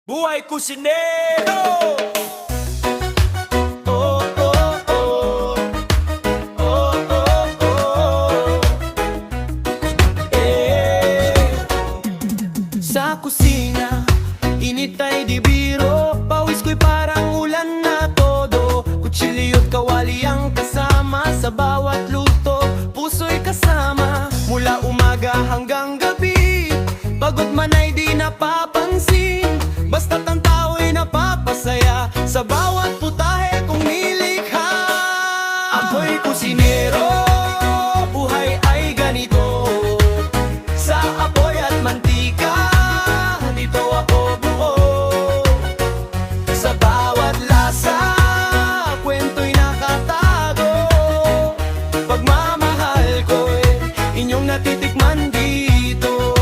Buhay kusinero! Oh, oh, oh. Oh, oh, oh. Sa kusina, init ay di biro. Pawis ko'y parang ulan na todo. Kutsilyo't kawali ang kasama sa bawat luto. Puso'y kasama mula umaga hanggang gabi. Pagod man ay di napapansin. Basta't ang tao'y napapasaya sa bawat putahe kong nilikha. Ako'y kusinero, buhay ay ganito. Sa apoy at mantika, dito ako buo. Sa bawat lasa, kwento'y nakatago. Pagmamahal ko'y inyong natitikman dito.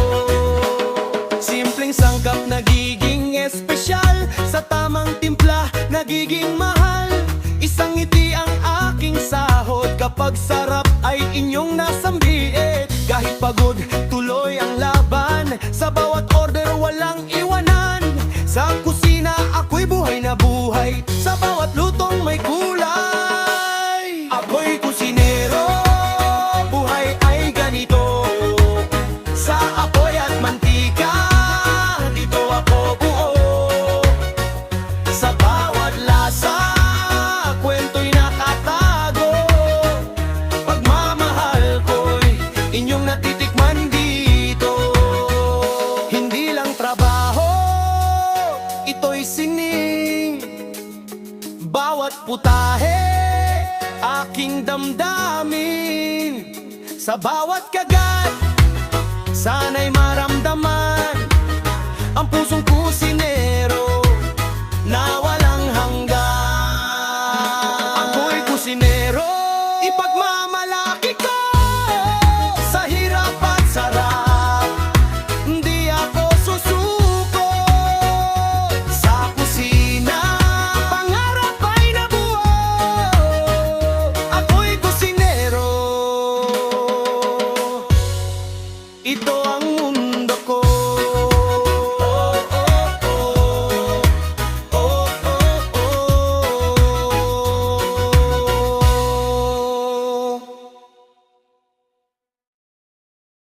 Simpleng sangkap nagiging espesyal, sa tamang timpla nagiging mahal. Isang ngiti ang aking sahod, kapag sarap ay inyong nasambiit. Kahit pagod, tuloy ang laban, sa bawat order walang iwanan. Sa kusina ako'y buhay na buhay, sa bawat lutong may kulay. Ako'y kusinero, buhay ay ganito. Sa apoy at mantika, dito ako buo. Sa bawat lasa, kwento'y nakatago. Pagmamahal ko'y inyong natitikman dito. Hindi lang trabaho, ito'y sining. Bawat putahe, aking damdamin. Sa bawat kagat, sana'y maramdaman ang pusong kusinero.